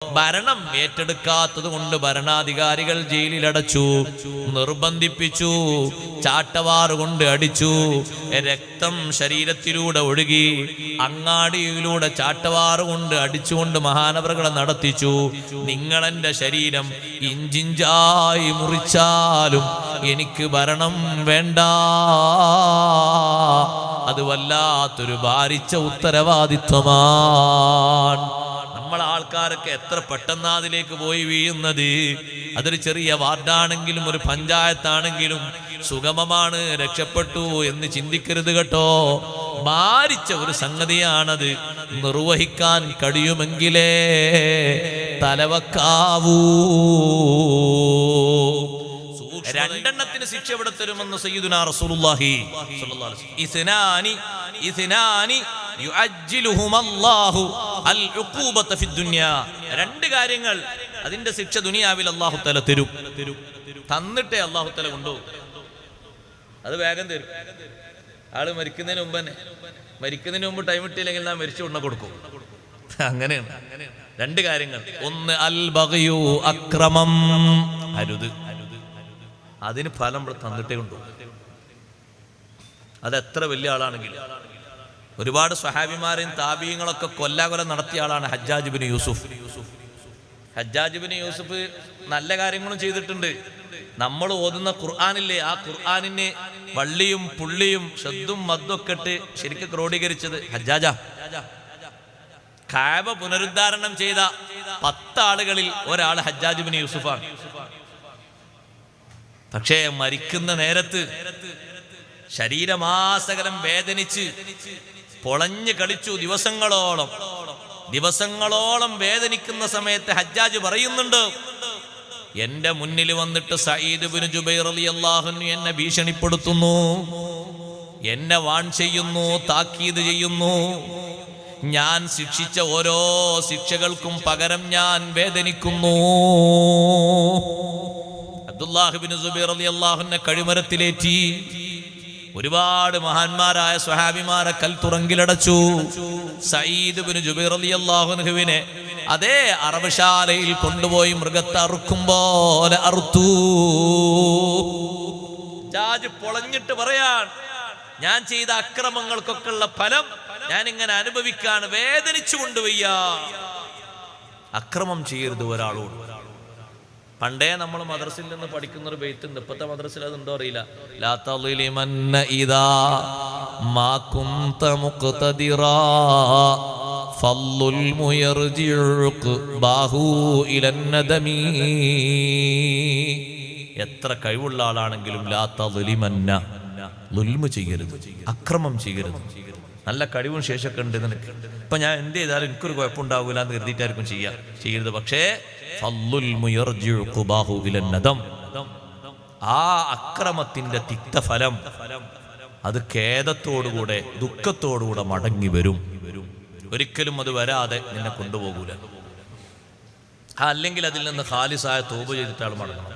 ഭരണം ഏറ്റെടുക്കാത്തത് കൊണ്ട് ഭരണാധികാരികൾ ജയിലിലടച്ചു, നിർബന്ധിപ്പിച്ചു, ചാട്ടവാറ് കൊണ്ട് അടിച്ചു, രക്തം ശരീരത്തിലൂടെ ഒഴുകി, അങ്ങാടിയിലൂടെ ചാട്ടവാറ് കൊണ്ട് അടിച്ചുകൊണ്ട് മഹാനവറുകളെ നടത്തിച്ചു. നിങ്ങളെന്റെ ശരീരം ഇഞ്ചിഞ്ചായി മുറിച്ചാലും എനിക്ക് ഭരണം വേണ്ട. അത് വല്ലാത്തൊരു ഭാരിച്ച ഉത്തരവാദിത്വമാണ്. നമ്മളെ ആൾക്കാരൊക്കെ എത്ര പെട്ടെന്ന് അതിലേക്ക് പോയി വീഴുന്നത്. അതൊരു ചെറിയ വാർഡാണെങ്കിലും ഒരു പഞ്ചായത്താണെങ്കിലും സുഗമമാണ്, രക്ഷപ്പെട്ടു എന്ന് ചിന്തിക്കരുത് കേട്ടോ. ഭാരിച്ച ഒരു സംഗതിയാണത്. നിർവഹിക്കാൻ കഴിയുമെങ്കിലേ തലവക്കാവൂ. രണ്ടെണ്ണത്തിന് ശിക്ഷ എവിടെ തരുമെന്ന് സയ്യിദുനാ റസൂലുള്ളാഹി സ്വല്ലല്ലാഹു അലൈഹി വസല്ലം. ഇസ്നാനി യുഅജ്ജിലുഹുമല്ലാഹു അൽ ഉഖൂബത ഫിദ്ദുനിയാ. രണ്ട് കാര്യങ്ങൾ, അതിന്റെ ശിക്ഷ ദുനിയാവിൽ അല്ലാഹു തആല തരും. തന്നിട്ടേ അല്ലാഹു തആല കൊണ്ടുപോകും. അത് വേഗം തരും. ആള് മരിക്കുന്നതിന് മുമ്പ് തന്നെ, മരിക്കുന്നതിന് മുമ്പ് ടൈം ഇട്ടില്ലെങ്കിൽ ഞാൻ മരിച്ചു കൊണ്ട കൊടുക്കും. അങ്ങനെയാണ്. രണ്ട് കാര്യങ്ങൾ. ഒന്ന് അൽ ബഗ്യു, അക്രമം, അരുത്. അതിന് ഫലം തന്നിട്ടേ കൊണ്ടുപോകും. അതെത്ര വലിയ ആളാണെങ്കിലും. ഒരുപാട് സ്വഹാബിമാരെയും താബീങ്ങളൊക്കെ കൊല്ലാകൊല നടത്തിയ ആളാണ് ഹജ്ജാജ് ഇബ്നു യൂസുഫ്. ഹജ്ജാജ് ഇബ്നു യൂസുഫ് നല്ല കാര്യങ്ങളും ചെയ്തിട്ടുണ്ട്. നമ്മൾ ഓതുന്ന ഖുർആനില്ലേ, ആ ഖുർആനിന് വള്ളിയും പുള്ളിയും ഷദ്ദും മദ്ദൊക്കെ ഇട്ട് ശരിക്കും ക്രോഡീകരിച്ചത് ഹജ്ജാജാ. കഅബ പുനരുദ്ധാരണം ചെയ്ത 10 ആളുകളിൽ ഒരാൾ ഹജ്ജാജ് ഇബ്നു യൂസുഫാണ്. പക്ഷേ മരിക്കുന്ന നേരത്ത് ശരീരമാസകലം വേദനിച്ച് പൊളഞ്ഞു കളിച്ചു. ദിവസങ്ങളോളം വേദനിക്കുന്ന സമയത്ത് ഹജ്ജാജ് പറയുന്നുണ്ട്, എന്റെ മുന്നിൽ വന്നിട്ട് സഈദ് ഇബ്നു ജുബൈർ റളിയല്ലാഹു അൻഹു എന്നെ ഭീഷണിപ്പെടുത്തുന്നു, എന്നെ വാൺ ചെയ്യുന്നു, താക്കീത് ചെയ്യുന്നു. ഞാൻ ശിക്ഷിച്ച ഓരോ ശിക്ഷകൾക്കും പകരം ഞാൻ വേദനിക്കുന്നു. അബ്ദുല്ലാഹ് ഇബ്നു സുബൈർ റളിയല്ലാഹു അൻഹു കഴിമരത്തിലേറ്റി. ഒരുപാട് മഹാന്മാരായ സ്വഹാബിമാരെ കൽത്തുറങ്കിലടച്ചു. സഈദ് ഇബ്നു ജുബൈർ റളിയല്ലാഹു അൻഹുവിനെ അതേ അറബശാലയിൽ കൊണ്ടുപോയി മൃഗത്തെ അറുക്കും പോലെ അറുത്തു. ജാജ് പൊളഞ്ഞിട്ട് പറയാൻ, ഞാൻ ചെയ്ത അക്രമങ്ങൾക്കൊക്കെ ഉള്ള ഫലം ഞാൻ ഇങ്ങനെ അനുഭവിക്കാൻ വേദനിച്ചു കൊണ്ടുവയ്യ. അക്രമം ചെയ്യരുത് ഒരാളോട്. പണ്ടേ നമ്മൾ മദ്രസയിൽ നിന്ന് പഠിക്കുന്ന ഒരു ബെയ്ത്തുണ്ട്. ഇപ്പത്തെ മദ്രസയിൽ അതുണ്ടോ അറിയില്ല. ലാ തളിലിമന്ന ഇദാ മാ കുന്ത മുഖ്തദിറാ ഫള്ളുൽ മുയർജിഉ ബാഹു ഇലൻ നദമി. എത്ര കഴിവുള്ള ആളാണെങ്കിലും ലാ തളിലിമന്ന, ളുൽമ ചെയ്യരുത്, അക്രമം ചെയ്യരുത്. നല്ല കഴിവും ശേഷമൊക്കെ ഉണ്ട് നിനക്ക്. ഇപ്പൊ ഞാൻ എന്ത് ചെയ്താലും എനിക്കൊരു കുഴപ്പമുണ്ടാകൂല എന്ന് കരുതിയിട്ടായിരിക്കും ചെയ്യരുത്. പക്ഷേ ആ അക്രമത്തിന്റെ തിക്തഫലം അത് ഖേദത്തോടുകൂടെ ദുഃഖത്തോടുകൂടെ മടങ്ങി വരും. ഒരിക്കലും അത് വരാതെ നിന്നെ കൊണ്ടുപോകൂല. അല്ലെങ്കിൽ അതിൽ നിന്ന് ഖാലിസായ തൗബ ചെയ്തിട്ടാൾ മടങ്ങണം.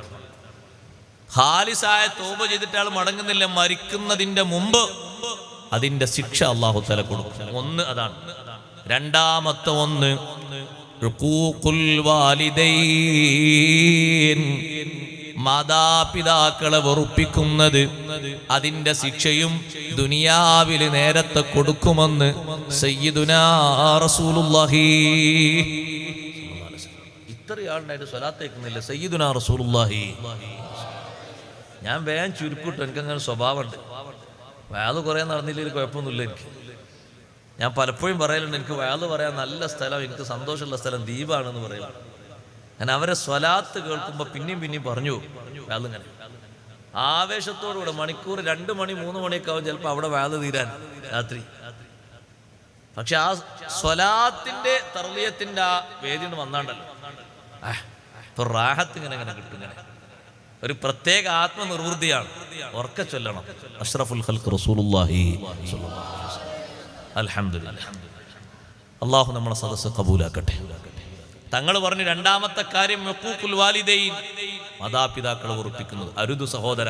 ഖാലിസായ തൗബ ചെയ്തിട്ടാൾ മടങ്ങുന്നില്ല, മരിക്കുന്നതിന്റെ മുമ്പ് അതിന്റെ ശിക്ഷ അല്ലാഹു തആല കൊടുക്കും. ഒന്ന് അതാണ്. രണ്ടാമത്തെ ഒന്ന് ഉഖൂഖുൽ വാലിദൈൻ, മാതാപിതാക്കളെ വെറുപ്പിക്കുന്നത്, അതിന്റെ ശിക്ഷയും ദുനിയാവിൽ നേരത്തെ കൊടുക്കുമെന്ന് സയ്യിദുനാ റസൂലുള്ളാഹി. ഇത്രയാളുണ്ടായിട്ട് സ്വലാത്ത് കേൾക്കുന്നില്ല സയ്യിദുനാ റസൂലുള്ളാഹി. ഞാൻ വേഗം ചുരുക്കിട്ടു, എനിക്കങ്ങനെ സ്വഭാവമുണ്ട്. വയല് കുറേ നടന്നില്ലെങ്കിൽ കുഴപ്പമൊന്നുമില്ല എനിക്ക്. ഞാൻ പലപ്പോഴും പറയലുണ്ട്, എനിക്ക് വയല് പറയാൻ നല്ല സ്ഥലം, എനിക്ക് സന്തോഷമുള്ള സ്ഥലം ദ്വീപാണെന്ന് പറയും. ഞാൻ അവരെ സ്വലാത്ത് കേൾക്കുമ്പോൾ പിന്നെയും പറഞ്ഞു വയലിങ്ങനെ ആവേശത്തോടുകൂടെ. മണിക്കൂർ 2 മണി 3 മണിയൊക്കെ ആവും ചിലപ്പോൾ അവിടെ വയല് തീരാൻ രാത്രി. പക്ഷെ ആ സ്വലാത്തിന്റെ തർലിയത്തിന്റെ ആ വേദി വന്നാണ്ടല്ലോ, ഇപ്പൊ റാഹത്ത് ഇങ്ങനെ കിട്ടും. ഇങ്ങനെ ഒരു പ്രത്യേക ആത്മനിർവൃത്തിയാണ്. ഉറക്കെ ചൊല്ലണം അഷ്റഫുൽ ഖൽഖ് റസൂലുള്ളാഹി സ്വല്ലല്ലാഹു അലൈഹി വസല്ലം. അൽഹംദുലില്ലാഹ്. അല്ലാഹു നമ്മളെ സദസ്സ് കബൂലാക്കട്ടെ. തങ്ങൾ പറഞ്ഞു രണ്ടാമത്തെ കാര്യം ഉഖൂഖുൽ വാലിദൈൻ, മാതാപിതാക്കളെ വെറുപ്പിക്കുന്നത് അരുത് സഹോദര.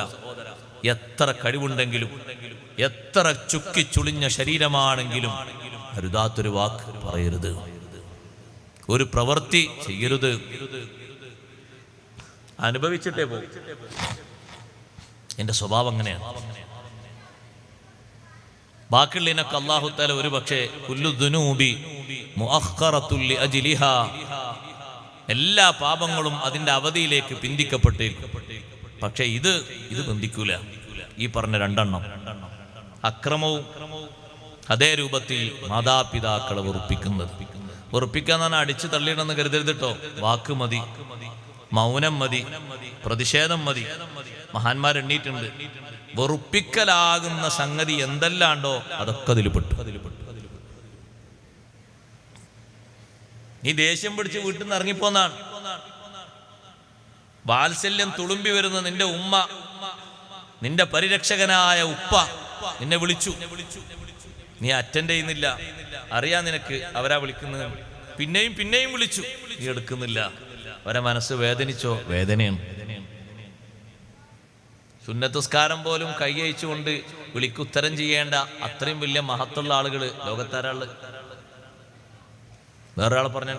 എത്ര കഴിവുണ്ടെങ്കിലും, എത്ര ചുക്കിച്ചുളിഞ്ഞ ശരീരമാണെങ്കിലും അരുതാത്തൊരു വാക്ക് പറയരുത്. ഒരു പ്രവൃത്തി ചെയ്യരുത്, അനുഭവിച്ചിട്ടേ പോകും. എൻ്റെ സ്വഭാവം അങ്ങനെയാണ്. ബാക്കിയുള്ളതിനൊക്കെ അല്ലാഹു തആല ഒരു പക്ഷേ കുല്ലു ദുനൂബി മുഅഖറത്തുൽ ലിഅജ്ലിഹാ, എല്ലാ പാപങ്ങളും അതിൻ്റെ അവധിയിലേക്ക് പിന്തിക്കപ്പെട്ടേക്കും. പക്ഷെ ഇത് ബന്ധിക്കൂല. ഈ പറഞ്ഞ രണ്ടെണ്ണം, അക്രമവും അതേ രൂപത്തിൽ മാതാപിതാക്കളെ വെറുപ്പിക്കുക എന്ന് പറഞ്ഞാൽ അടിച്ചു തള്ളിയിടണമെന്ന് കരുതരുതിട്ടോ. വാക്ക് മതി, മൗനം മതി, പ്രതിഷേധം മതി. മഹാന്മാരെണ്ണീട്ടുണ്ട്. വെറുപ്പിക്കലാകുന്ന സംഗതി എന്തെല്ലാണ്ടോ അതൊക്കെ അതിൽ പെട്ടു. നീ ദേഷ്യം പിടിച്ച് വീട്ടിൽ നിന്ന് ഇറങ്ങിപ്പോന്നാണ്. വാത്സല്യം തുളുമ്പി വരുന്ന നിന്റെ ഉമ്മ, നിന്റെ പരിരക്ഷകനായ ഉപ്പ നിന്നെ വിളിച്ചു, നീ അറ്റൻഡ് ചെയ്യുന്നില്ല. അറിയാ നിനക്ക് അവരാ വിളിക്കുന്നത്. പിന്നെയും വിളിച്ചു, നീ എടുക്കുന്നില്ല. അവരെ മനസ്സ് വേദനിച്ചോ? വേദനയാണ്. സുന്നത്തുസ്കാരം പോലും കൈയച്ചുകൊണ്ട് വിളിക്കുത്തരം ചെയ്യേണ്ട അത്രയും വലിയ മഹത്തുള്ള ആളുകൾ ലോകത്താരാള്. വേറൊരാൾ പറഞ്ഞ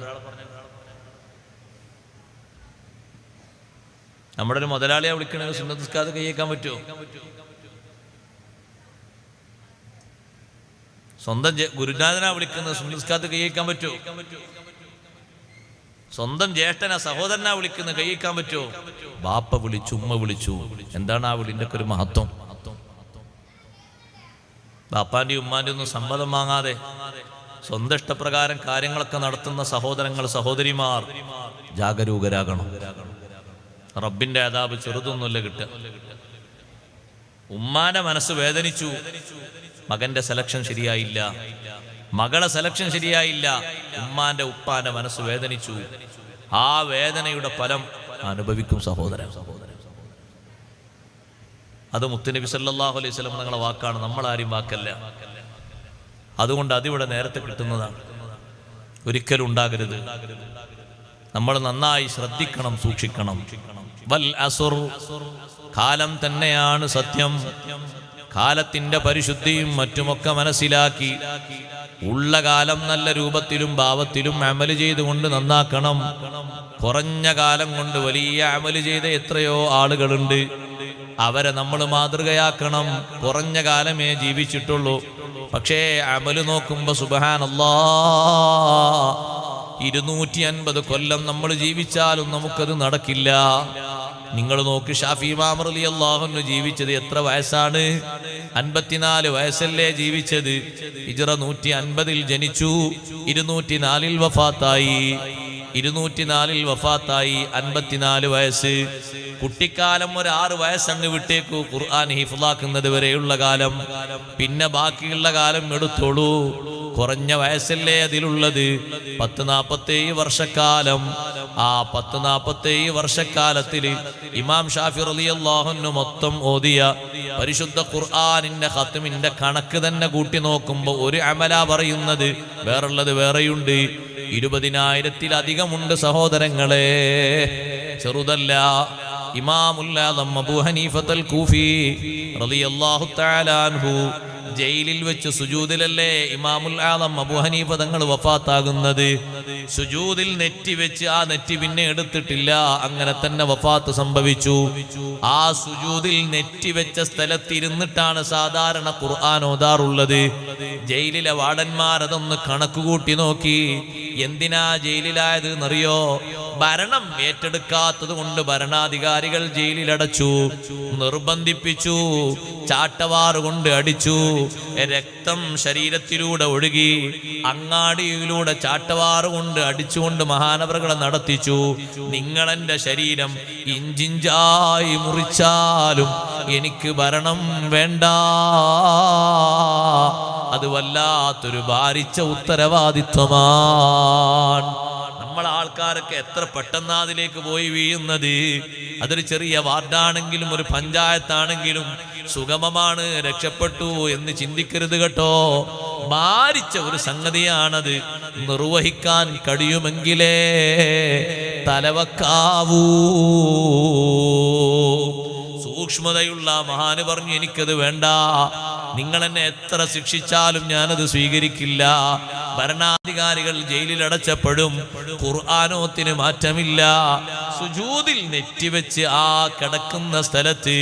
നമ്മുടെ ഒരു മുതലാളിയെ വിളിക്കണമെങ്കിൽ സുന്നത്തുസ്കാരത്തെ കൈയ്യേക്കാൻ പറ്റുമോ? സ്വന്തം ഗുരുനാഥനാ വിളിക്കുന്നത്, സുന്നത്തുസ്കാരത്തെ കൈയ്യേക്കാൻ പറ്റുമോ? സ്വന്തം ജ്യേഷ്ഠനാ സഹോദരനാ വിളിക്കുന്നത്, കൈയ്യേക്കാൻ പറ്റുമോ? ബാപ്പ വിളിച്ചു, ഉമ്മ വിളിച്ചു. എന്താണ് ആ വിളിൻ്റെ ഒക്കെ ഒരു മഹത്വം? ബാപ്പാന്റെ ഉമ്മാന്റെ ഒന്നും സമ്മതം വാങ്ങാതെ സ്വന്തം ഇഷ്ടപ്രകാരം കാര്യങ്ങളൊക്കെ നടത്തുന്ന സഹോദരങ്ങൾ, സഹോദരിമാർ ജാഗരൂകരാകണം. റബ്ബിന്റെ അദാബ് ചെറുതൊന്നുമല്ല കിട്ടുക. ഉമ്മാന്റെ മനസ്സ് വേദനിച്ചു, മകന്റെ സെലക്ഷൻ ശരിയായില്ല, മകളെ സെലക്ഷൻ ശരിയായില്ല, ഉമ്മാന്റെ ഉപ്പാന്റെ മനസ്സ് വേദനിച്ചു. ആ വേദനയുടെ ഫലം അനുഭവിക്കും സഹോദരൻ. അത് മുത്തുനബി സല്ലല്ലാഹു അലൈഹി വസല്ലം തങ്ങളുടെ വാക്കാണ്, നമ്മളാരും വാക്കല്ല. അതുകൊണ്ട് അതിവിടെ നേരത്തെ കിട്ടുന്നതാണ്. ഒരിക്കലും ഉണ്ടാകരുത്. നമ്മൾ നന്നായി ശ്രദ്ധിക്കണം, സൂക്ഷിക്കണം. വൽ അസുർ, കാലം തന്നെയാണ് സത്യം. കാലത്തിന്റെ പരിശുദ്ധിയും മറ്റുമൊക്കെ മനസ്സിലാക്കി ഉള്ള കാലം നല്ല രൂപത്തിലും ഭാവത്തിലും അമല് ചെയ്തുകൊണ്ട് നന്നാക്കണം. കുറഞ്ഞ കാലം കൊണ്ട് വലിയ അമല് ചെയ്ത എത്രയോ ആളുകളുണ്ട്. അവരെ നമ്മൾ മാതൃകയാക്കണം. കുറഞ്ഞ കാലമേ ജീവിച്ചിട്ടുള്ളൂ. പക്ഷേ അമല് നോക്കുമ്പോ സുബ്ഹാനല്ലാഹ് 250 കൊല്ലം നമ്മൾ ജീവിച്ചാലും നമുക്കത് നടക്കില്ല. നിങ്ങൾ നോക്ക്, ഷാഫി ഇമാം റളിയല്ലാഹു അൻഹു ജീവിച്ചത് എത്ര വയസ്സാണ്? 54 വയസ്സല്ലേ ജീവിച്ചത്. ഹിജ്റ 150 ജനിച്ചു, 204 വഫാത്തായി. 54 വയസ്സ്. കുട്ടിക്കാലം ഒരു 6 വയസ്സങ്ങ് വിട്ടേക്കു, ഖുർആൻ ഹിഫ്ളാക്കുന്നത് വരെയുള്ള കാലം. പിന്നെ ബാക്കിയുള്ള കാലം എടുത്തോളൂ. കുറഞ്ഞ വയസ്സല്ലേ അതിലുള്ളത്. 10-47 വർഷക്കാലം. ആ 10-47 വർഷക്കാലത്തിൽ ഇമാം ഷാഫി റളിയല്ലാഹു അൻഹു മൊത്തം ഓതിയ പരിശുദ്ധ ഖുർആനിന്റെ ഖത്മിന്റെ കണക്ക് തന്നെ കൂട്ടി നോക്കുമ്പോൾ ഒരു അമലാ പറയുന്നത്, വേറുള്ളത് വേറെയുണ്ട്. 20,000-ലധികമുണ്ട് സഹോദരങ്ങളെ, ചെറുതല്ല. ഇമാമുൽ ആദം അബൂ ഹനീഫത്തുൽ കൂഫി റളിയല്ലാഹു തആല അൻഹു ജയിലിൽ വെച്ച് സുജൂദിലല്ലേ ഇമാമുൽ ആദം അബൂ ഹനീഫ തങ്ങൾ വഫാത്താകുന്നത്. സുജൂദിൽ നെറ്റി വെച്ച് ആ നെറ്റി പിന്നെ എടുത്തിട്ടില്ല, അങ്ങനെ തന്നെ വഫാത്ത് സംഭവിച്ചു. ആ സുജൂദിൽ നെറ്റി വെച്ച സ്ഥലത്തിരുന്നിട്ടാണ് സാധാരണ ഖുർആൻ ഓതാറുള്ളത്. ജയിലിലെ വാർഡന്മാരതൊന്ന് കണക്കുകൂട്ടി നോക്കി. എന്തിനാ ജയിലിലായത് എന്നറിയോ? ഭരണം ഏറ്റെടുക്കാത്തത് കൊണ്ട് ഭരണാധികാരികൾ ജയിലിലടച്ചു, നിർബന്ധിപ്പിച്ചു, ചാട്ടവാറ് കൊണ്ട് അടിച്ചു, രക്തം ശരീരത്തിലൂടെ ഒഴുകി, അങ്ങാടിയിലൂടെ ചാട്ടവാറ് കൊണ്ട് അടിച്ചുകൊണ്ട് മഹാനവറുകളെ നടത്തിച്ചു. നിങ്ങളെന്റെ ശരീരം ഇഞ്ചിഞ്ചായി മുറിച്ചാലും എനിക്ക് ഭരണം വേണ്ട. അത് വല്ലാത്തൊരു ഭാരിച്ച ഉത്തരവാദിത്വമാണ്. നമ്മളെ ആൾക്കാരൊക്കെ എത്ര പെട്ടെന്ന് അതിലേക്ക് പോയി വീഴുന്നത്. അതൊരു ചെറിയ വാർഡാണെങ്കിലും ഒരു പഞ്ചായത്താണെങ്കിലും സുഗമമാണ്, രക്ഷപ്പെട്ടു എന്ന് ചിന്തിക്കരുത് കേട്ടോ. ഭാരിച്ച ഒരു സംഗതിയാണത്. നിർവഹിക്കാൻ കഴിയുമെങ്കിലേ തലവക്കാവൂ. സൂക്ഷ്മതയുള്ള മഹാന് പറഞ്ഞു, എനിക്കത് വേണ്ട. നിങ്ങൾ എന്നെ എത്ര ശിക്ഷിച്ചാലും ഞാനത് സ്വീകരിക്കില്ല. ഭരണാധികാരികൾ ജയിലിൽ അടച്ചപ്പോഴും ഖുർആനോത്തിന് മാറ്റമില്ല. സുജൂദിൽ നെറ്റിവെച്ച് ആ കിടക്കുന്ന സ്ഥലത്ത്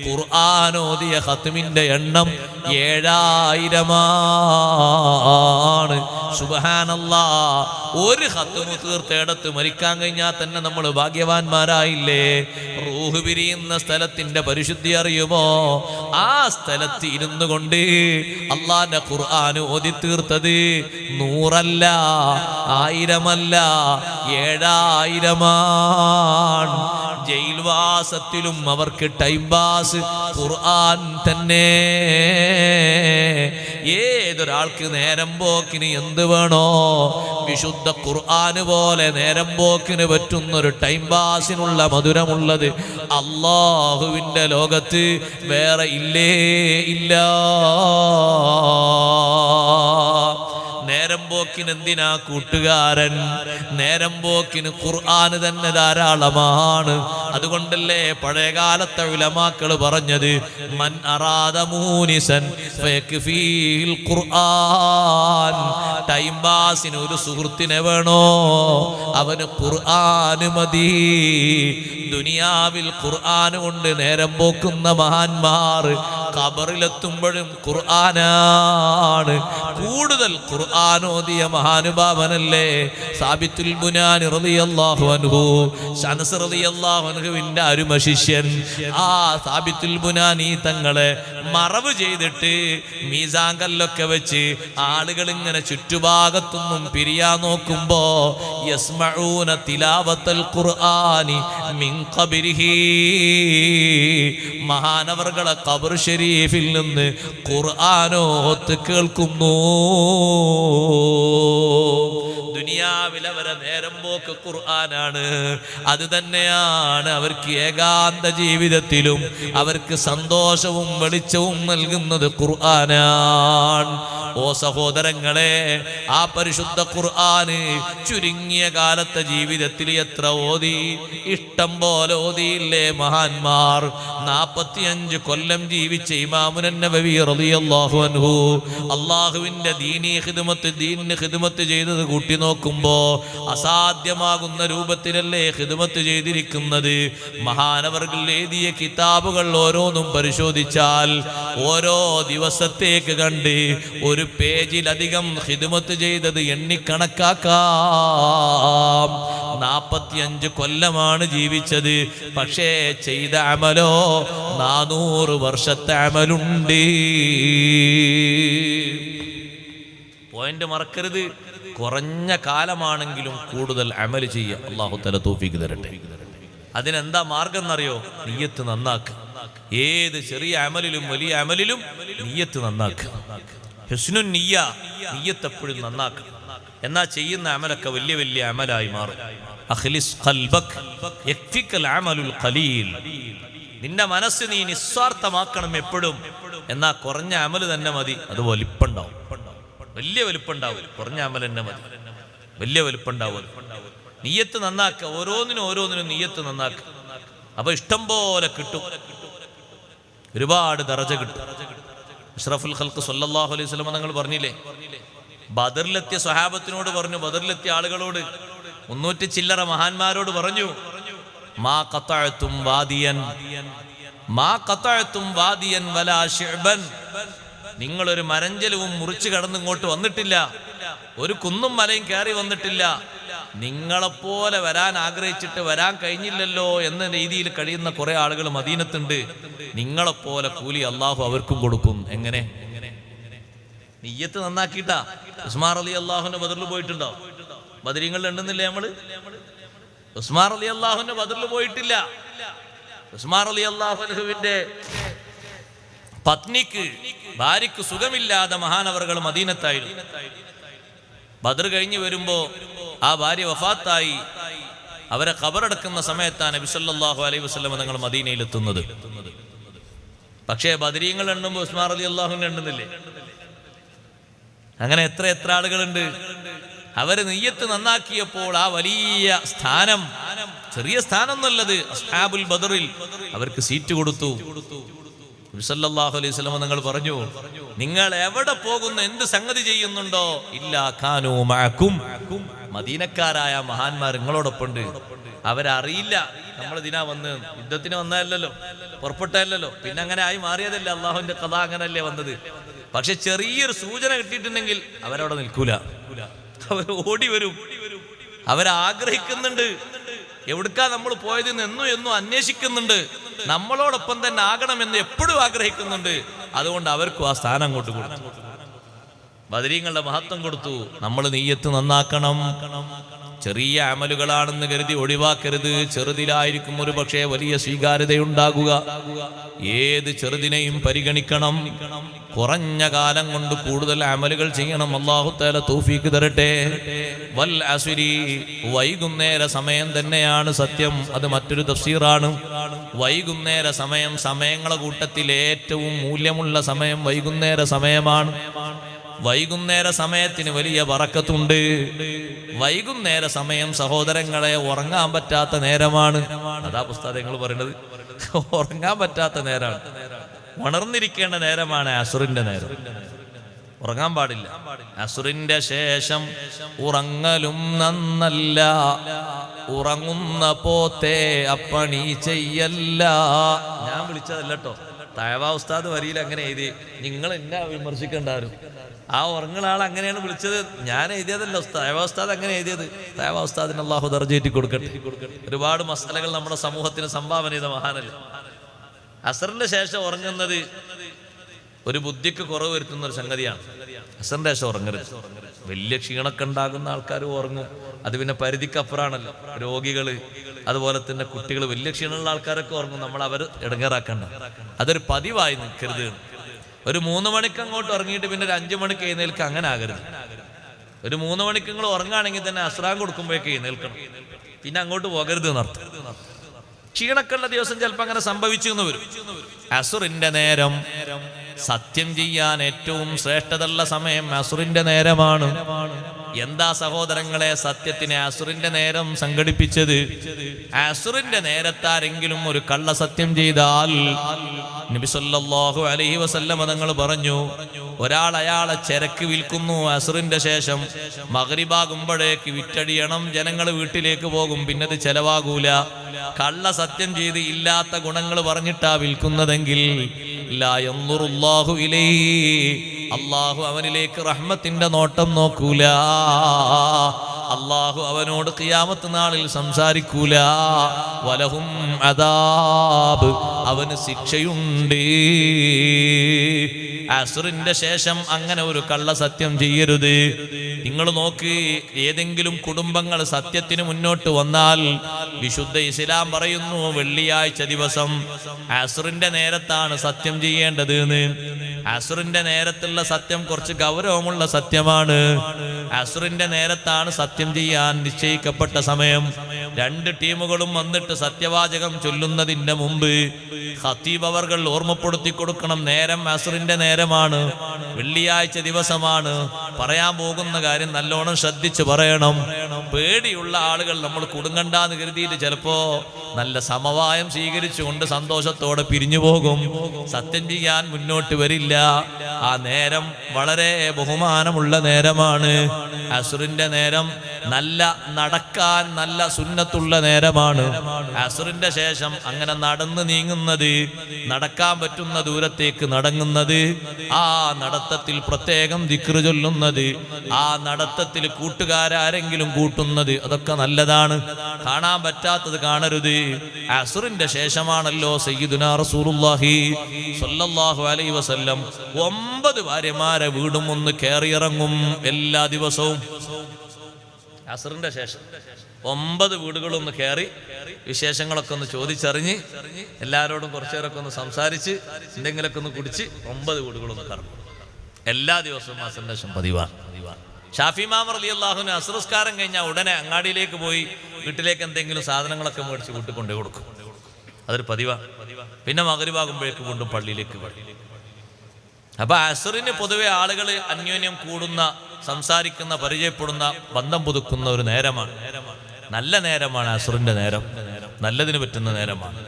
ഖുർആനോദിയ ഖത്മിന്റെ എണ്ണം 7000 സുബ്ഹാനല്ലാഹ്. ഒരു ഖത്മു തീർത്തേടത്ത് മരിക്കാൻ കഴിഞ്ഞാൽ തന്നെ നമ്മൾ ഭാഗ്യവാന്മാരായില്ലേ? റൂഹ് പിരിയുന്ന സ്ഥലത്തിന്റെ പരിശുദ്ധി അറിയുമോ? ആ സ്ഥലത്ത് ഇരുന്നു കൊണ്ട് അള്ളാന്റെ ഖുർആൻ ഓതി തീർത്തത് 100 അല്ല, 1000 അല്ല, 7000. ജയിൽവാസത്തിലും അവർക്ക് ടൈം പാസ് ഖുർആൻ തന്നെ. ഏതൊരാൾക്ക് നേരം പോക്കിന് എന്ത് വേണോ? വിശുദ്ധ ഖുർആന് പോലെ നേരം പോക്കിന് പറ്റുന്നൊരു ടൈം പാസിനുള്ള മധുരമുള്ളത് അല്ലാഹുവിൻ്റെ ലോകത്ത് വേറെ ഇല്ലേ ഇല്ല. നേരം പോക്കിന് എന്തിനാ കൂട്ടുകാരൻ? നേരം പോക്കിന് ഖുർആൻ തന്നെ ധാരാളമാണ്. അതുകൊണ്ടല്ലേ പഴയകാലത്തെ ഉലമാക്കൾ പറഞ്ഞത് മൻ അറാദ മൂനിസൻ ഫയക്ഫീൽ ഖുർആൻ. ടൈം പാസിന് ഒരു സുഹൃത്തിനെ വേണോ? അവന് ഖുർആൻ മതി. ദുനിയാവിൽ ഖുർആൻ കൊണ്ട് നേരം പോക്കുന്ന മഹാന്മാർ ഖബറിലെത്തുമ്പോഴും ഖുർആനാണ്. കൂടുതൽ ഖുർആൻ ഓതിയ മഹാനുഭാവനല്ലേ സാബിത്തുൽ ബുനാനി റളിയല്ലാഹു അൻഹു, അനസ് റളിയല്ലാഹു അൻഹുവിന്റെ അരുമ ശിഷ്യൻ. ആ സാബിത്തുൽ ബുനാനി തങ്ങളെ മറവ് ചെയ്തിട്ട് മീസാൻ കല്ലൊക്കെ വെച്ച് ആളുകൾ ഇങ്ങനെ ചുറ്റുഭാഗത്തൊന്നും പിരിയാൻ നോക്കുമ്പോ യസ്മഊന തിലാവത്തൽ ഖുർആനി മിൻ ഖബരിഹി, മഹാനവർകളെ ഖബർ ഷരീഫിൽ നിന്ന് ഖുർആനോത്ത് കേൾക്കുന്നു. ദുനിയാവിലെ അവരെ നേരം പോക്ക് ഖുർആനാണ്. അത് തന്നെയാണ് അവർക്ക് ഏകാന്ത ജീവിതത്തിലും അവർക്ക് സന്തോഷവും വെളിച്ചവും നൽകുന്നത് ഖുർആനാണ്. ഓ സഹോദരങ്ങളെ, ആ പരിശുദ്ധ ഖുർആന് ചുരുങ്ങിയ കാലത്തെ ജീവിതത്തിൽ എത്ര ഓതി? ഇഷ്ടം പോലെ ഓതിയില്ലേ മഹാന്മാർ? 45 കൊല്ലം ജീവിച്ച ഇമാമുൻ നബവി റളിയല്ലാഹു അൻഹു അല്ലാഹുവിന്റെ ദീനീ ഖിദ്മത്ത് ചെയ്തത് കൂട്ടി നോക്കുമ്പോ അസാധ്യമാകുന്ന രൂപത്തിലല്ലേ ഖിദ്മത്ത് ചെയ്തിരിക്കുന്നത്. മഹാനവർകൾ എഴുതിയ കിതാബുകൾ ഓരോന്നും പരിശോധിച്ചാൽ ഓരോ ദിവസത്തേക്ക് കണ്ട് ഒരു പേജിലധികം ഖിദ്മത്ത് ചെയ്തത് എണ്ണിക്കണക്കാക്കാം. 45 കൊല്ലമാണ് ജീവിച്ചത്. പക്ഷേ ചെയ്ത അമലോ 400 വർഷത്തെ അമലുണ്ട്. പോയിന്റ് മറക്കരുത്. കുറഞ്ഞ കാലമാണെങ്കിലും കൂടുതൽ അമൽ ചെയ്യുക. അല്ലാഹു തആല തൗഫീഖ് തരട്ടെ. അതിനെന്താ മാർഗം എന്നറിയോ? നിയ്യത്ത് നന്നാക്കുക. ഏത് ചെറിയ അമലിലും വലിയ അമലിലും നിയ്യത്ത് നന്നാക്കുക. ഹുസ്നുൻ നിയ്യ, നിയ്യത്ത് എപ്പോഴും നന്നാക്കുക. എന്നാ ചെയ്യുന്ന അമലൊക്കെ വലിയ വലിയ അമലായി മാറും. അഖ്ലിസ് ഖൽബക് യക്ഫികൽ അമലുൽ ഖലീൽ. നിന്റെ മനസ്സ് നീ നിസ്വാർത്ഥമാക്കണം എപ്പോഴും. എന്നാ കുറഞ്ഞ അമല് തന്നെ മതി. അത് വലിപ്പുണ്ടാവും, വലിയ വലിപ്പുണ്ടാവും. കുറഞ്ഞ അമൽ തന്നെ മതി, വലിയ വലിപ്പുണ്ടാവും. നിയ്യത്ത് നന്നാക്കുക. ഓരോന്നിനും നിയ്യത്ത് നന്നാക്കുക. അപ്പൊ ഇഷ്ടം പോലെ കിട്ടും, ഒരുപാട് ദറജ കിട്ടും. അഷ്റഫുൽ ഖൽഖ് സല്ലല്ലാഹു അലൈഹി വസല്ലം തങ്ങൾ പറഞ്ഞില്ലേ, ബദറിലെത്തിയ സ്വഹാബത്തിനോട് പറഞ്ഞു, ബദറിലെത്തിയ ആളുകളോട് 300 ചില്ലറ മഹാന്മാരോട് പറഞ്ഞു, മാ ഖതഅതും വാദിയൻ വലാ ശിഅബൻ. നിങ്ങളൊരു മരഞ്ചലവും മുറിച്ചു കടന്നിങ്ങോട്ട് വന്നിട്ടില്ല, ഒരു കുന്നും മലയും കയറി വന്നിട്ടില്ല. നിങ്ങളെപ്പോലെ വരാൻ ആഗ്രഹിച്ചിട്ട് വരാൻ കഴിഞ്ഞില്ലല്ലോ എന്ന രീതിയിൽ കഴിയുന്ന കുറെ ആളുകൾ മദീനത്തുണ്ട്. നിങ്ങളെപ്പോലെ കൂലി അള്ളാഹു അവർക്കും കൊടുക്കും. എങ്ങനെ? നിയ്യത്ത് നന്നാക്കിയിട്ടാ. ഉസ്മാൻ റളിയല്ലാഹുവിന്റെ ബദറിൽ പോയിട്ടുണ്ടോ? ബദരീങ്ങളിൽ ഉണ്ടെന്നില്ലേ നമ്മള്? ഉസ്മാൻ റളിയല്ലാഹുവിന്റെ ബദറിൽ പോയിട്ടില്ല. ഉസ്മാൻ റളിയല്ലാഹുവിന്റെ പത്നിക്ക്, ഭാര്യക്ക് സുഖമില്ലാതെ മഹാനവറുകൾ മദീനത്തായിരുന്നു. ബദർ കഴിഞ്ഞ് വരുമ്പോ ആ ഭാര്യ വഫാത്തായി. അവരെ ഖബറടക്കുന്ന സമയത്താണ് നബി സല്ലല്ലാഹു അലൈഹി വസല്ലം തങ്ങൾ മദീനയിൽ എത്തുന്നത്. പക്ഷേ ബദരീങ്ങൾ എണ്ണുമ്പോൾ ഉസ്മാൻ റളിയല്ലാഹുവിനെ എണ്ണുന്നില്ലേ? അങ്ങനെ എത്ര ആളുകളുണ്ട്. അവര് നിയ്യത്ത് നന്നാക്കിയപ്പോൾ ആ വലിയ സ്ഥാനം, ചെറിയ സ്ഥാനം എന്നുള്ളത്, അസ്ഹാബുൽ ബദറിൽ അവർക്ക് സീറ്റ് കൊടുത്തു. നബി സല്ലല്ലാഹു അലൈഹി വസല്ലം നിങ്ങൾ പറഞ്ഞു, നിങ്ങൾ എവിടെ പോകുന്നു, എന്ത് സംഗതി ചെയ്യുന്നുണ്ടോ, ഇല്ലാ കാനൂ മഅകും, മദീനക്കാരായ മഹാന്മാർ നിങ്ങളോടൊപ്പമുണ്ട്. അവരറിയില്ല നമ്മൾ ഇതിനാ വന്ന് യുദ്ധത്തിന് വന്നതല്ലല്ലോ, പുറപ്പെട്ടല്ലോ, പിന്നെ അങ്ങനെ ആയി മാറിയതല്ലേ, അള്ളാഹുവിന്റെ കഥ അങ്ങനല്ലേ വന്നത്. പക്ഷെ ചെറിയൊരു സൂചന കിട്ടിയിട്ടുണ്ടെങ്കിൽ അവരവിടെ നിൽക്കൂല, അവർ ഓടി വരും. അവരാഗ്രഹിക്കുന്നുണ്ട്, എവിടുക്കാ നമ്മൾ പോയതെന്ന് എന്നും അന്വേഷിക്കുന്നുണ്ട്, നമ്മളോടൊപ്പം തന്നെ ആകണമെന്ന് എപ്പോഴും ആഗ്രഹിക്കുന്നുണ്ട്. അതുകൊണ്ട് അവർക്കും ആ സ്ഥാനം അങ്ങോട്ട് കൊടുത്തു, ബദരീങ്ങളുടെ മഹത്വം കൊടുത്തു. നമ്മൾ നീയത്ത് നന്നാക്കണം. ചെറിയ അമലുകളാണെന്ന് കരുതി ഒഴിവാക്കരുത്. ചെറുതിലായിരിക്കും ഒരു പക്ഷേ വലിയ സ്വീകാര്യതയുണ്ടാകുക. ഏത് ചെറുതിനെയും പരിഗണിക്കണം. കുറഞ്ഞ കാലം കൊണ്ട് കൂടുതൽ അമലുകൾ ചെയ്യണം. അല്ലാഹു തആല തൗഫീഖ് തരട്ടെ. വൽ അസ്രി, വൈകുന്നേര സമയം തന്നെയാണ് സത്യം. അത് മറ്റൊരു തഫ്സീറാണ്. വൈകുന്നേര സമയം, സമയങ്ങളുടെ കൂട്ടത്തിൽ ഏറ്റവും മൂല്യമുള്ള സമയം വൈകുന്നേര സമയമാണ്. വൈകുന്നേര സമയത്തിന് വലിയ ബറക്കത്തുണ്ട്. വൈകുന്നേര സമയം സഹോദരങ്ങളെ ഉറങ്ങാൻ പറ്റാത്ത നേരമാണ്. അതാ പുസ്തകങ്ങൾ പറയുന്നത്, ഉറങ്ങാൻ പറ്റാത്ത നേരമാണ്. ഉണർന്നിരിക്കേണ്ട നേരമാണ് അസുറിന്റെ നേരം. ഉറങ്ങാൻ പാടില്ല. അസുറിന്റെ ശേഷം ഉറങ്ങലും നന്നല്ല, ഉറങ്ങുന്ന പോത്തെ അപ്പണി ചെയ്യല്ല. ഞാൻ വിളിച്ചതല്ല കേട്ടോ, തഴവാ ഉസ്താദ് വരിയിൽ അങ്ങനെ എഴുതി. നിങ്ങൾ എന്നെ വിമർശിക്കണ്ടാരും. ആ ഉറങ്ങുന്ന ആൾ അങ്ങനെയാണ് വിളിച്ചത്, ഞാൻ എഴുതിയതല്ല. തഴവാ ഉസ്താദ് അങ്ങനെ എഴുതിയത്. തഴവാ ഉസ്താദിന് അല്ലാഹു ദർജയേറ്റി കൊടുക്കട്ടെ. ഒരുപാട് മസലകൾ നമ്മുടെ സമൂഹത്തിന് സംഭാവന ചെയ്ത മഹാനല്ലേ. അസറിന്റെ ശേഷം ഉറങ്ങുന്നത് ഒരു ബുദ്ധിക്ക് കുറവ് വരുത്തുന്ന ഒരു സംഗതിയാണ്. അസറിന്റെ ശേഷം ഉറങ്ങരുത്. വലിയ ക്ഷീണമൊക്കെ ഉണ്ടാകുന്ന ആൾക്കാർ ഉറങ്ങും. അത് പിന്നെ പരിധിക്കപ്പുറമാണല്ലോ. രോഗികള്, അതുപോലെ തന്നെ കുട്ടികൾ, വലിയ ക്ഷീണമുള്ള ആൾക്കാരൊക്കെ ഉറങ്ങും. നമ്മൾ അവർ ഇടങ്ങേറാക്കണ്ട. അതൊരു പതിവായി നിൽക്കരുത്. ഒരു 3 മണിക്ക് അങ്ങോട്ട് ഉറങ്ങിയിട്ട് പിന്നെ ഒരു 5 മണിക്ക് എഴുന്നേൽക്കുക, അങ്ങനെ ആകരുത്. ഒരു 3 മണിക്ക് നിങ്ങൾ ഉറങ്ങുകയാണെങ്കിൽ തന്നെ അസ്രാൻ കൊടുക്കുമ്പോഴേക്ക് എഴുന്നേൽക്കണം. പിന്നെ അങ്ങോട്ട് പോകരുത് എന്നർത്ഥം. ക്ഷീണക്കുള്ള ദിവസം ചിലപ്പോൾ അങ്ങനെ സംഭവിച്ചു എന്ന് വരും. അസുറിന്റെ നേരം, സത്യം ചെയ്യാൻ ഏറ്റവും ശ്രേഷ്ഠതയുള്ള സമയം അസുറിന്റെ നേരമാണ്. എന്താ സഹോദരങ്ങളെ സത്യത്തിന് അസുറിന്റെ നേരം സംഘടിപ്പിച്ചത്? അസുറിന്റെ നേരത്താരെങ്കിലും ഒരു കള്ള സത്യം ചെയ്താൽ നബി സല്ലല്ലാഹു അലൈഹി വസല്ലം തങ്ങൾ പറഞ്ഞു, ഒരാൾ അയാളെ ചരക്ക് വിൽക്കുന്നു, അസുറിന്റെ ശേഷം മഗ്രിബാകുമ്പോഴേക്ക് വിറ്റടിയണം, ജനങ്ങൾ വീട്ടിലേക്ക് പോകും, പിന്നത് ചെലവാകൂല. കള്ള സത്യം ചെയ്ത് ഇല്ലാത്ത ഗുണങ്ങൾ പറഞ്ഞിട്ടാ വിൽക്കുന്നതെങ്കിൽ ലാ യൻദുറുല്ലാഹു ഇലൈഹി, അല്ലാഹു അവനിലേക്ക് റഹ്മത്തിന്റെ നോട്ടം നോക്കൂല. അല്ലാഹു അവനോട് ഖിയാമത്ത് നാളിൽ സംസാരിക്കൂല. വലഹും അദാബ്, അവന് ശിക്ഷയുണ്ട്. അസുറിന്റെ ശേഷം അങ്ങനെ ഒരു കള്ള സത്യം ചെയ്യരുത്. നിങ്ങൾ നോക്ക്, ഏതെങ്കിലും കുടുംബങ്ങൾ സത്യത്തിന് മുന്നോട്ട് വന്നാൽ വിശുദ്ധ ഇസ്ലാം പറയുന്നു വെള്ളിയാഴ്ച ദിവസം അസുറിന്റെ നേരത്താണ് സത്യം ചെയ്യേണ്ടത് എന്ന്. അസുറിന്റെ നേരത്തുള്ള സത്യം കുറച്ച് ഗൗരവമുള്ള സത്യമാണ്. അസുറിന്റെ നേരത്താണ് സത്യം ചെയ്യാൻ നിശ്ചയിക്കപ്പെട്ട സമയം. 2 ടീമുകളും വന്നിട്ട് സത്യവാചകം ചൊല്ലുന്നതിന്റെ മുമ്പ് ഖതീബ് അവർകൾ ഓർമ്മപ്പെടുത്തി കൊടുക്കണം, നേരം അസുറിന്റെ നേരമാണ്, വെള്ളിയാഴ്ച ദിവസമാണ്. പറയാൻ പോകുന്ന കാര്യം നല്ലോണം ശ്രദ്ധിച്ച് പറയണം. പേടിയുള്ള ആളുകൾ നമ്മൾ കുടുങ്ങണ്ടാന്ന് കരുതിയിട്ട് ചിലപ്പോ നല്ല സമവായം സ്വീകരിച്ചുകൊണ്ട് സന്തോഷത്തോടെ പിരിഞ്ഞു പോകും. സത്യം ചെയ്യാൻ മുന്നോട്ട് വരില്ല. ആ നേരം വളരെ ബഹുമാനമുള്ള നേരമാണ്. അസുറിന്റെ നേരം നല്ല നടക്കാൻ നല്ല സുന്നത്തുള്ള നേരമാണ്. അസുറിന്റെ ശേഷം അങ്ങനെ നടന്നു നീങ്ങുന്നത്, നടക്കാൻ പറ്റുന്ന ദൂരത്തേക്ക് നടങ്ങുന്നത്, ആ നടത്തത്തിൽ പ്രത്യേകം ദിക്റ് ചൊല്ലുന്നത്, ആ നടത്തത്തിൽ കൂട്ടുകാരാരെങ്കിലും കൂട്ടുന്നത്, അതൊക്കെ നല്ലതാണ്. കാണാൻ പറ്റാത്തത് കാണരുത്. അസുറിന്റെ ശേഷമാണല്ലോ സയ്യിദുനാ റസൂലുള്ളാഹി സ്വല്ലല്ലാഹു അലൈഹി വസല്ലം 9 ഭാര്യമാരെ വീടും ഒന്ന് കയറിയിറങ്ങും എല്ലാ ദിവസവും. അസുറിന്റെ ശേഷം 9 വീടുകളൊന്ന് കയറി വിശേഷങ്ങളൊക്കെ ഒന്ന് ചോദിച്ചറിഞ്ഞ് എല്ലാവരോടും കുറച്ചേരൊക്കെ ഒന്ന് സംസാരിച്ച് എന്തെങ്കിലുമൊക്കെ ഒന്ന് കുടിച്ച് 9 വീടുകളൊന്ന് കറങ്ങും. എല്ലാ ദിവസവും അസുറിന്റെ ശേഷം പതിവാണ്. ഷാഫി ഇമാം റളിയല്ലാഹു അൻഹു അസ്ർ നിസ്കാരം കഴിഞ്ഞാൽ ഉടനെ അങ്ങാടിയിലേക്ക് പോയി വീട്ടിലേക്ക് എന്തെങ്കിലും സാധനങ്ങളൊക്കെ മേടിച്ച് വീട്ടിൽ കൊണ്ടുപോയി കൊടുക്കും. അതൊരു പതിവാണ്. പിന്നെ മഗ്രിബാകുമ്പോഴേക്ക് വീണ്ടും പള്ളിയിലേക്ക് വരും. അപ്പൊ അസുറിന് പൊതുവെ ആളുകൾ അന്യോന്യം കൂടുന്ന, സംസാരിക്കുന്ന, പരിചയപ്പെടുന്ന, ബന്ധം പുതുക്കുന്ന ഒരു നേരമാണ്. നല്ല നേരമാണ് അസുറിന്റെ നേരം. നല്ലതിന് പറ്റുന്ന നേരമാണ്.